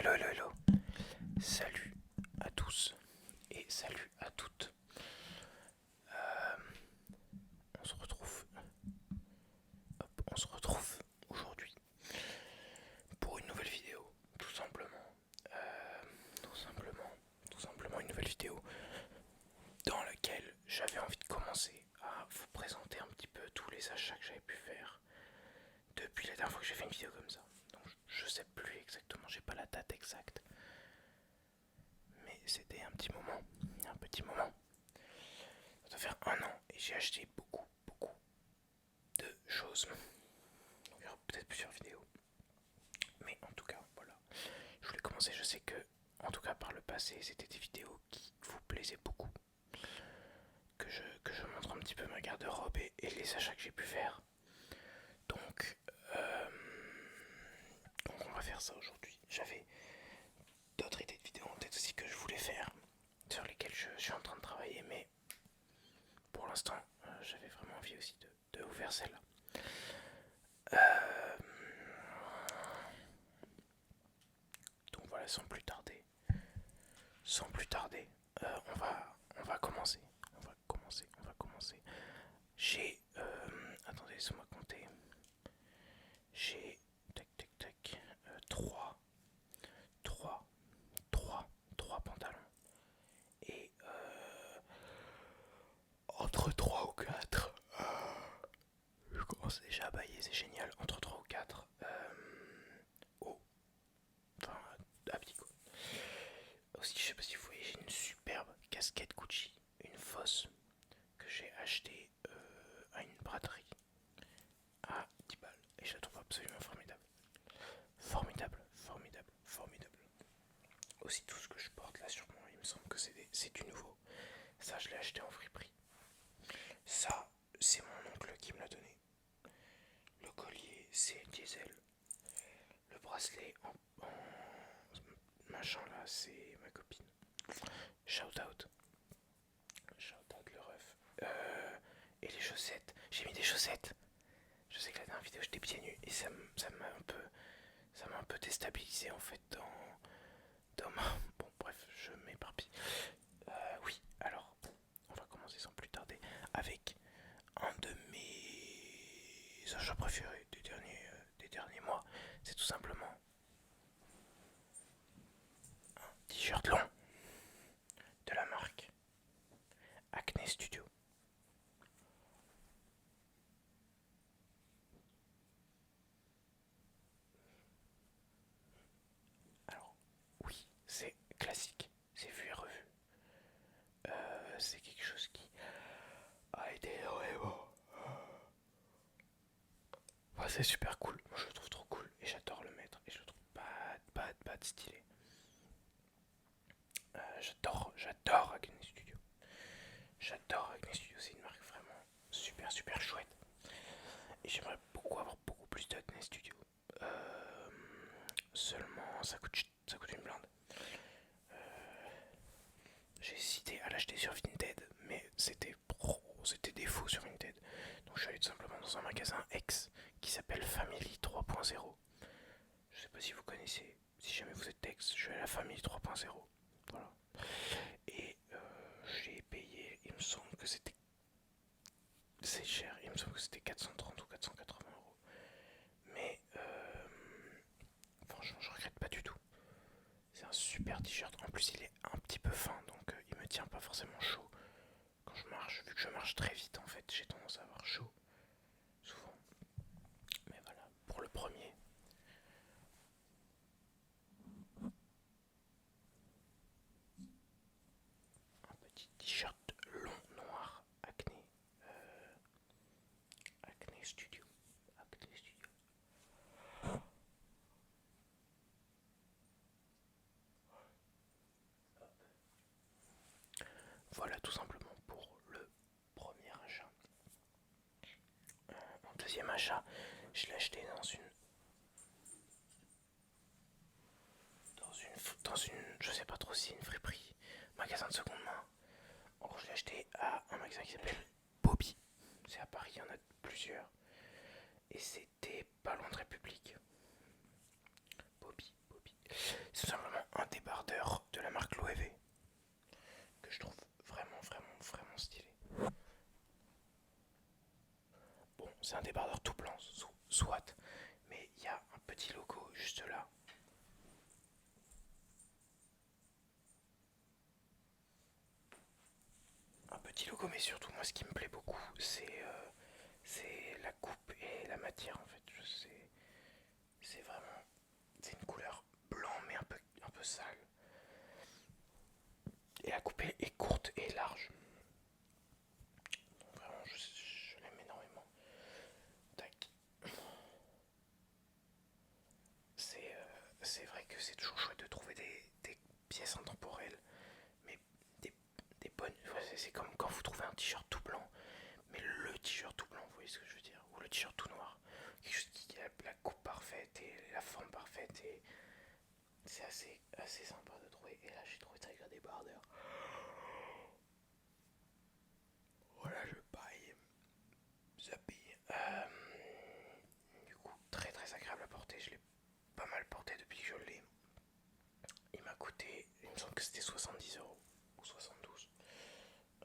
Hello, hello, hello. Salut à tous et salut à toutes. Euh, on se retrouve aujourd'hui pour une nouvelle vidéo, tout simplement. Euh, tout simplement une nouvelle vidéo dans laquelle j'avais envie de commencer à vous présenter un petit peu tous les achats que j'avais pu faire depuis la dernière fois que j'ai fait une vidéo comme ça. Donc je sais plus exactement, j'ai pas la date exacte. Mais c'était un petit moment. Ça doit faire un an et j'ai acheté beaucoup de choses. Donc il y aura peut-être plusieurs vidéos. Mais en tout cas, voilà. Je voulais commencer, je sais que, en tout cas par le passé, c'était des vidéos qui vous plaisaient beaucoup. Que je montre un petit peu ma garde-robe et les achats que j'ai pu faire. Donc, euh, donc on va faire ça aujourd'hui. J'avais d'autres idées de vidéos en tête aussi que je voulais faire, sur lesquelles je suis en train de travailler, mais pour l'instant, j'avais vraiment envie aussi de vous faire celle-là. Euh, donc voilà, sans plus tarder, on va commencer. On va commencer. J'ai, attendez, laissez-moi compter. J'ai, tac, 3, 3, 3 pantalons. Et entre 3 ou 4, je commence déjà à bailler, c'est génial. Entre 3 ou 4, oh, enfin, habits quoi. Aussi, je sais pas si vous voyez, j'ai une superbe casquette Gucci, une fausse que j'ai achetée à une braderie à 10 balles. Et je la trouve absolument formidable. Formidable. Aussi, tout ce que je porte là sur moi, il me semble que c'est du nouveau. Ça, je l'ai acheté en friperie. Ça, c'est mon oncle qui me l'a donné. Le collier, c'est diesel. Le bracelet en machin là, c'est ma copine. Shout out. Shout out le ref. Et les chaussettes. J'ai mis des chaussettes. Je sais que la dernière vidéo j'étais pieds nus et ça m'a un peu déstabilisé en fait dans ma... Bon bref, je m'éparpille. Oui, alors on va commencer sans plus tarder avec un de mes achats préférés des derniers mois. C'est tout simplement un t-shirt long de la marque Acne Studio. Alors oui, c'est classique, c'est vu et revu. C'est quelque chose qui a été énormément. Ouais, c'est super cool. Moi, je le trouve trop cool et j'adore le mettre. Et je le trouve pas de stylé. J'adore Acne Studio. J'adore Acne Studio. C'est une marque vraiment super chouette. Et j'aimerais beaucoup avoir beaucoup plus d'Acne Studio. Euh, Seulement, ça coûte une blinde. J'ai hésité à l'acheter sur Vinted, mais c'était défaut sur Vinted. Donc je suis allé tout simplement dans un magasin ex qui s'appelle Family 3.0. Je sais pas si vous connaissez, si jamais vous êtes ex, je suis à la Family 3.0. Voilà. Et j'ai payé, il me semble que c'était... C'est cher, il me semble que c'était 430 ou 480 euros. Mais franchement, je regrette pas du tout. C'est un super t-shirt. En plus, il est un petit peu fin, donc il me tient pas forcément chaud quand je marche. Vu que je marche très vite, en fait, j'ai tendance à avoir chaud souvent. Mais voilà, pour le premier, un petit t-shirt long noir Acne, Acne Studio. Acne Studio. Voilà tout simplement pour le premier achat. Mon deuxième achat, je l'ai acheté dans une, je sais pas trop si une friperie, magasin de seconde main. En gros, je l'ai acheté à un magasin qui s'appelle Bobby. C'est à Paris, il y en a plusieurs. Et c'était pas loin de République. Bobby. C'est petit logo, mais surtout moi ce qui me plaît beaucoup c'est la coupe et la matière en fait. C'est vraiment, c'est une couleur blanc mais un peu sale. Et la coupe est courte et large. Donc vraiment je l'aime énormément. Tac. C'est vrai que c'est toujours chouette de trouver des pièces intemporelles, mais des, des bonnes. C'est comme quand vous trouvez un t-shirt tout blanc, mais le t-shirt tout blanc, vous voyez ce que je veux dire, ou le t-shirt tout noir, quelque chose qui a la coupe parfaite et la forme parfaite, et c'est assez sympa de trouver. Et là j'ai trouvé ça avec un débardeur. Voilà, je paille, zappi. Du coup, très très agréable à porter, je l'ai pas mal porté depuis que je l'ai. Il m'a coûté, il me semble que c'était 70 € ou 72,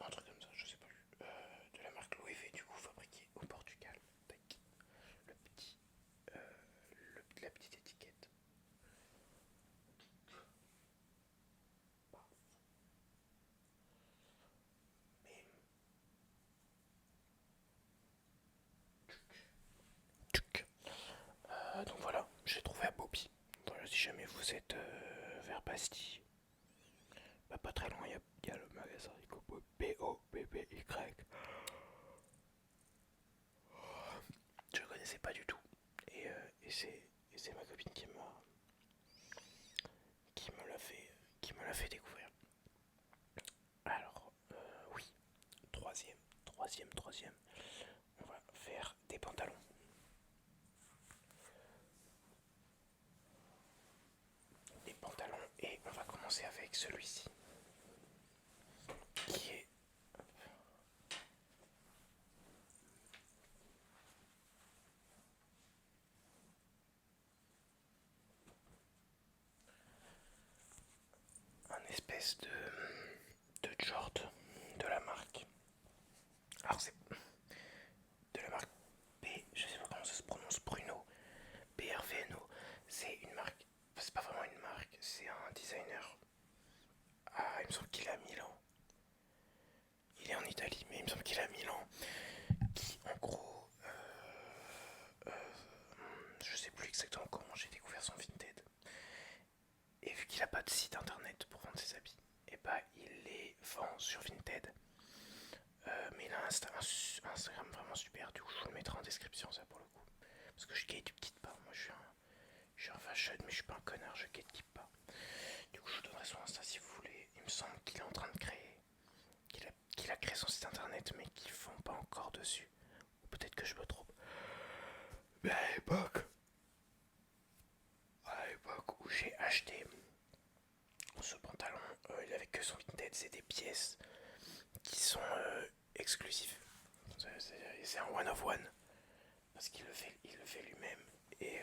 un truc comme ça, je sais plus. De la marque Loewe, du coup fabriqué au Portugal. Tac. Le petit, euh, la petite étiquette. Mais donc voilà, j'ai trouvé à Bobby. Voilà, si jamais vous êtes vers Bastille, bah pas très loin, il y a le magasin BOBBY. Je connaissais pas du tout. Et c'est ma copine qui me l'a fait découvrir. Alors, oui, troisième, on va faire des pantalons. Des pantalons, et on va commencer avec celui-ci, qui est un espèce de short de la marque. Alors c'est de la marque B, je sais pas comment ça se prononce, Bruno, BRVNO. C'est une marque, c'est pas vraiment une marque, c'est un designer. Ah, il me semble qu'il est à Milan. Il est en Italie, mais il me semble qu'il est à Milan. Qui, en gros, je sais plus exactement comment j'ai découvert son Vinted. Et vu qu'il a pas de site internet pour vendre ses habits, et bah il les vend sur Vinted. Mais il a un Instagram vraiment super, du coup je vous le mettrai en description ça pour le coup. Parce que je gatekeep pas, moi je suis un fashion mais je suis pas un connard, je gatekeep pas. Du coup je vous donnerai son Insta si vous voulez. Il me semble qu'il est en train de créer, qu'il a créé son site internet mais qu'ils font pas encore dessus. Ou peut-être que je me trompe. Mais à l'époque où j'ai acheté ce pantalon, il avait que son Vinted, c'est des pièces qui sont exclusives. C'est un one of one parce il le fait lui-même et,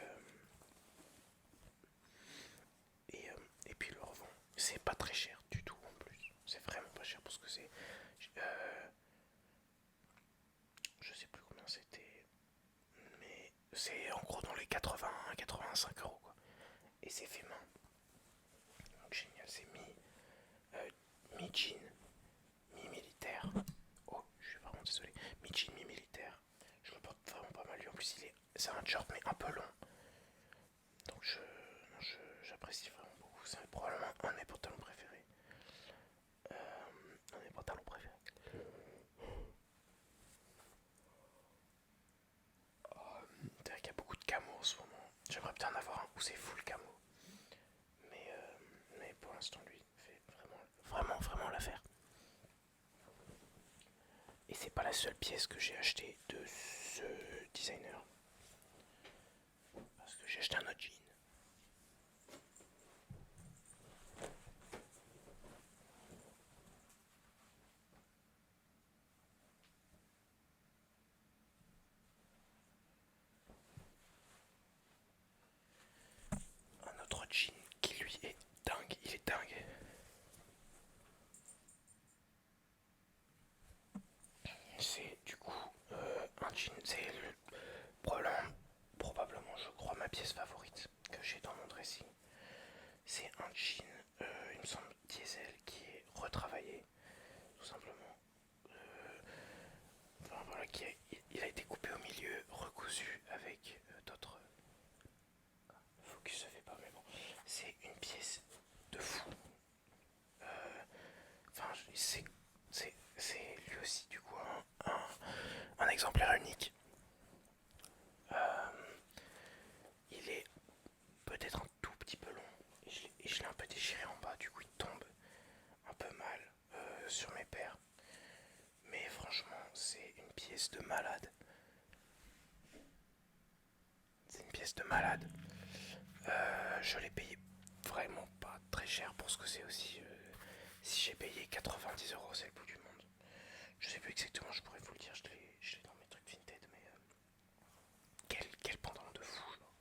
et puis il le revend. C'est pas très cher du tout en plus. C'est vraiment pas cher pour ce que c'est. Euh, je sais plus combien c'était, mais c'est en gros dans les 80-85 € quoi. Et c'est fait main. Donc génial, c'est mi-jean, mi-militaire. Oh, je suis vraiment désolé. Mi-jean, mi-militaire. Je le porte vraiment pas mal. En plus, c'est un short mais un peu long. Donc j'apprécie vraiment beaucoup. C'est probablement un de mes pantalons préférés. Un de mes pantalons préférés. C'est vrai qu'il y a beaucoup de camo en ce moment. J'aimerais bien en avoir un où c'est full camo. Mais pour l'instant, lui, fait vraiment l'affaire. Et c'est pas la seule pièce que j'ai achetée de ce designer. Parce que j'ai acheté un autre jean. Un autre jean qui lui est dingue. Il est dingue. C'est du coup un jean. C'est probablement, je crois, ma pièce favorite que j'ai dans mon dressing. C'est un jean, il me semble, diesel qui est retravaillé, tout simplement. dessus avec d'autres. Focus se fait pas, mais bon. C'est une pièce de fou. Enfin, c'est lui aussi, du coup, un exemplaire unique. Il est peut-être un tout petit peu long. Et je l'ai un peu déchiré en bas, du coup, il tombe un peu mal sur mes paires. Mais franchement, c'est une pièce de malade. C'est une pièce de malade. Je l'ai payé vraiment pas très cher pour ce que c'est aussi. Si j'ai payé 90 €, c'est le bout du monde. Je sais plus exactement, je pourrais vous le dire, je l'ai dans mes trucs Vinted, mais quel pendant de fou. Genre.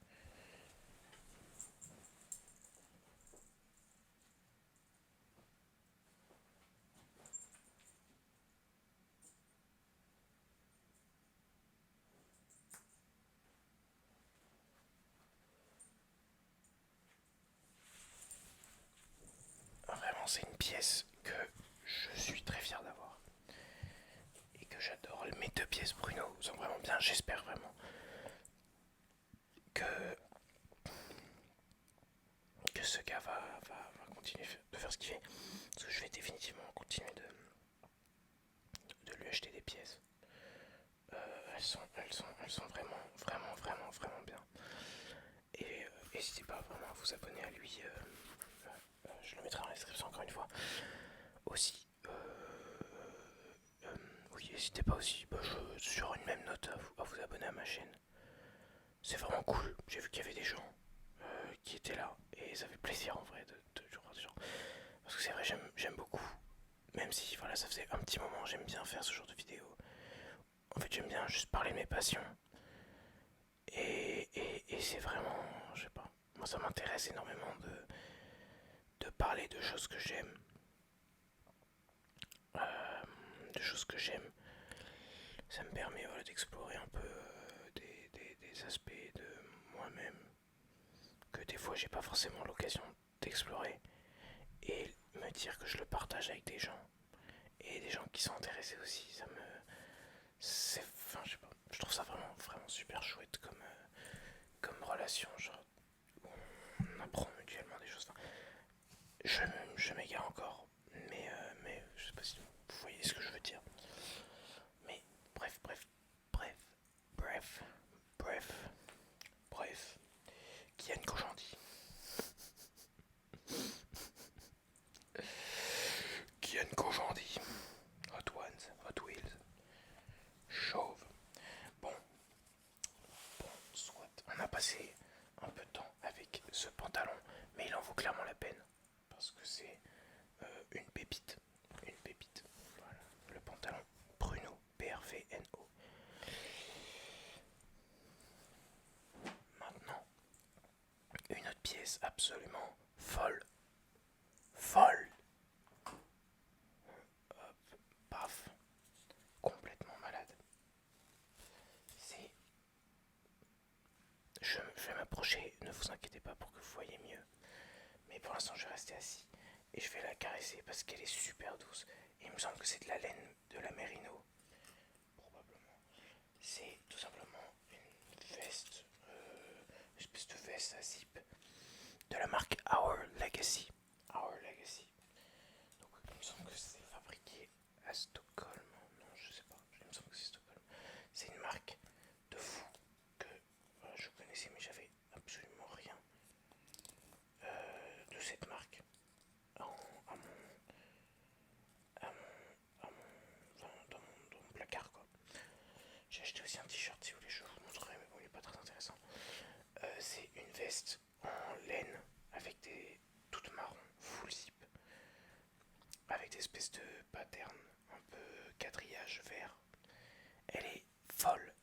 Vraiment, c'est une pièce que je suis très fier d'avoir et que j'adore. Mes deux pièces Bruno sont vraiment bien. J'espère vraiment que, que ce gars va continuer de faire ce qu'il fait. Parce que je vais définitivement continuer de lui acheter des pièces. Elles sont vraiment, vraiment, vraiment, vraiment bien. Et n'hésitez pas vraiment à vous abonner à lui. Je le mettrai dans la description encore une fois. Aussi, oui, n'hésitez pas aussi, sur une même note, à vous abonner à ma chaîne. C'est vraiment cool. J'ai vu qu'il y avait des gens qui étaient là et ça fait plaisir en vrai de voir des gens. Parce que c'est vrai, j'aime beaucoup. Même si voilà, ça faisait un petit moment, j'aime bien faire ce genre de vidéo. En fait, j'aime bien juste parler de mes passions. Et c'est vraiment, je sais pas, moi ça m'intéresse énormément de parler de choses que j'aime. De choses que j'aime. Ça me permet voilà, d'explorer un peu des aspects de moi-même que des fois j'ai pas forcément l'occasion d'explorer et me dire que je le partage avec des gens et des gens qui sont intéressés aussi, enfin je sais pas, je trouve ça vraiment vraiment super chouette comme relation, genre on apprend mutuellement des choses. Enfin, je m'égare encore, mais je sais pas si vous voyez ce que je veux dire. Mais bref, bref, bref, bref, bref, bref. Kian Kojandi. Kian Kojandi. Hot Ones, Hot Wheels. Chauve. Bon, soit. On a passé un peu de temps avec ce pantalon, mais il en vaut clairement la peine. Parce que c'est une pépite. Une pépite. Voilà. Le pantalon Bruno, PRVNO. Maintenant, une autre pièce absolument folle. Folle. Hop, paf. Complètement malade. C'est. Je vais m'approcher, ne vous inquiétez pas pour que vous voyez mieux. Mais pour l'instant, je vais rester assis et je vais la caresser parce qu'elle est super douce. Et il me semble que c'est de la laine de la Merino. Probablement. C'est tout simplement une veste, une espèce de veste à zip de la marque Our Legacy. Our Legacy. Donc il me semble que c'est fabriqué à Stockholm. Non, je sais pas. Il me semble que c'est Stockholm. C'est une marque de fou que je connaissais mais j'avais absolument rien de cette marque à dans mon placard quoi. J'ai acheté aussi un t-shirt si vous voulez, je vous montrerai, mais bon il est pas très intéressant. C'est une veste en laine avec des toutes marron, full zip, avec des espèces de patterns un peu quadrillage vert. Elle est folle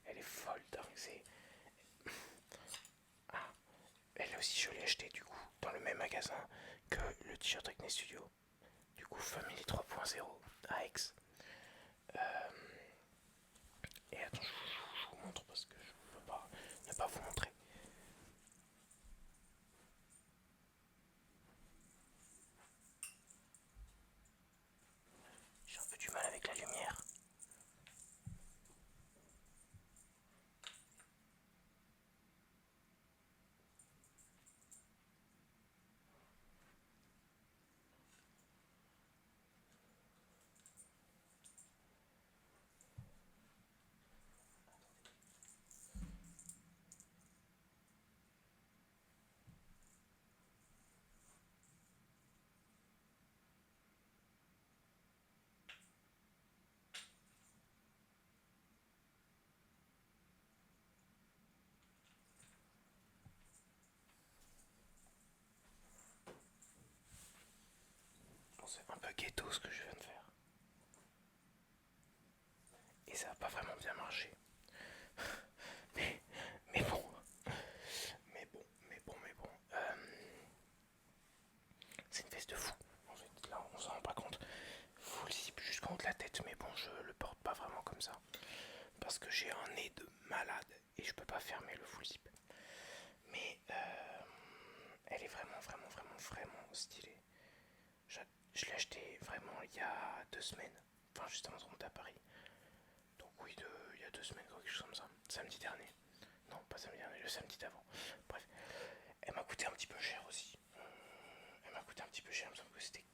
dingue. Ah, elle aussi je l'ai acheté du coup dans le même magasin que le t-shirt Acne Studio. Du coup Family 3.0 à Aix. Et attends, je vous montre parce que je ne peux pas ne pas vous montrer. J'ai un peu du mal avec la lumière. c'est un peu ghetto ce que je viens de faire. Et ça a pas vraiment bien marché. Mais, mais bon. Mais bon. C'est une veste de fou. En fait, là, on s'en rend pas compte. Full zip jusqu'en haut de la tête. Mais bon, je le porte pas vraiment comme ça. Parce que j'ai un nez de malade. Et je peux pas fermer le full zip. Mais elle est vraiment stylée. Je l'ai acheté vraiment il y a 2 semaines. Enfin, juste avant de remonter à Paris. Donc oui, il y a 2 semaines, quelque chose comme ça. Samedi dernier. Non, pas samedi dernier, le samedi d'avant. Bref, elle m'a coûté un petit peu cher aussi. Elle m'a coûté un petit peu cher, il me semble que c'était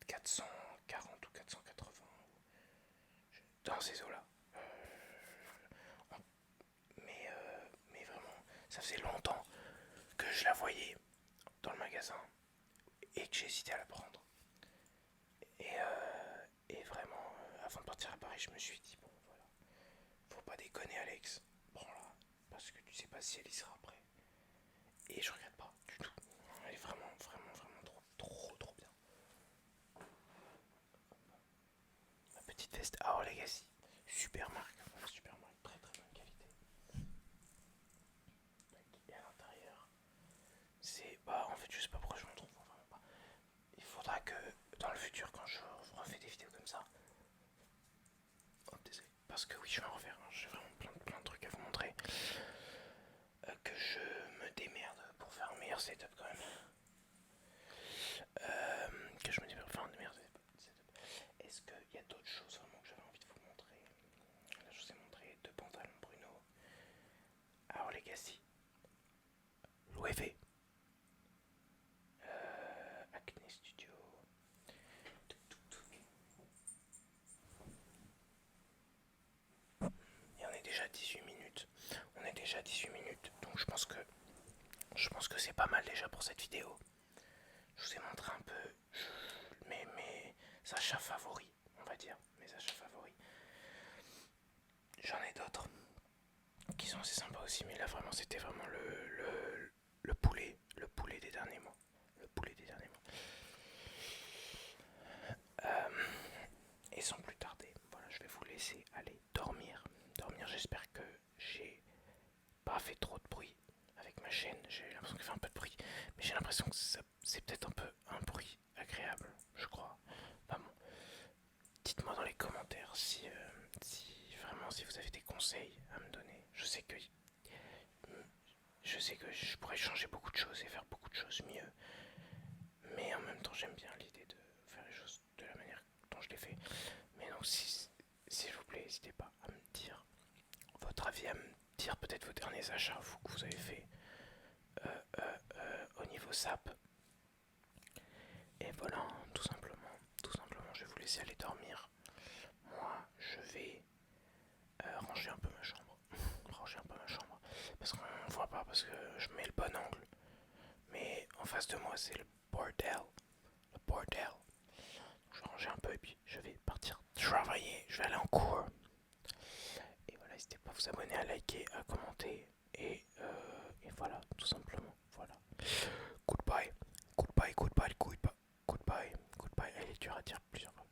440 ou 480 dans ces eaux-là. Mais vraiment, ça faisait longtemps que je la voyais dans le magasin et que j'ai hésité à la prendre. Et vraiment, avant de partir à Paris, je me suis dit, bon voilà, faut pas déconner Alex, prends-la, parce que tu sais pas si elle y sera après. Et je regrette pas du tout. Elle est vraiment trop bien. Ma petite veste Our Legacy, super marque, super marque, très bonne qualité. Et à l'intérieur, c'est, bah en fait je sais pas pourquoi je m'en trouve vraiment pas. Il faudra que dans le futur quand je refais des vidéos comme ça, oh désolé, parce que oui je vais en refaire, hein. J'ai vraiment plein de trucs à vous montrer, que je me démerde pour faire un meilleur setup quand même. Que je me démerde pour faire un meilleur setup. Est-ce qu'il y a d'autres choses vraiment que j'avais envie de vous montrer? Là je vous ai montré 2 pantalons Bruno, Our Legacy, Louis V, Acne Studio. Et on est déjà à 18 minutes. Donc je pense que c'est pas mal déjà pour cette vidéo. Je vous ai montré un peu mes achats favoris, on va dire. Mes achats favoris. J'en ai d'autres qui sont assez sympas aussi, mais là vraiment c'était vraiment le poulet. Le poulet des derniers mois. Le poulet des derniers mois. Et sans plus tarder, voilà, je vais vous laisser aller dormir. J'espère que j'ai pas fait trop de bruit avec ma chaîne. J'ai l'impression qu'il fait un peu de bruit, mais j'ai l'impression que c'est peut-être un peu un bruit agréable, je crois. Enfin bon, dites-moi dans les commentaires si vraiment si vous avez des conseils à me donner. Je sais que je pourrais changer beaucoup de choses et faire beaucoup de choses mieux, mais en même temps j'aime bien l'idée de faire les choses de la manière dont je les fais. Mais donc s'il vous plaît, n'hésitez pas à me dire votre avis, à me dire peut-être vos derniers achats vous que vous avez fait au niveau SAP. Et voilà, tout simplement, je vais vous laisser aller dormir. Moi, je vais ranger un peu ma chambre. Parce qu'on ne voit pas, parce que je mets le bon angle. Mais en face de moi, c'est le bordel. Je vais ranger un peu et puis je vais partir travailler. Je vais aller en cours. Et voilà, n'hésitez pas à vous abonner, à liker, à commenter. Et voilà, tout simplement. Voilà. Goodbye. Elle est dure à dire plusieurs fois.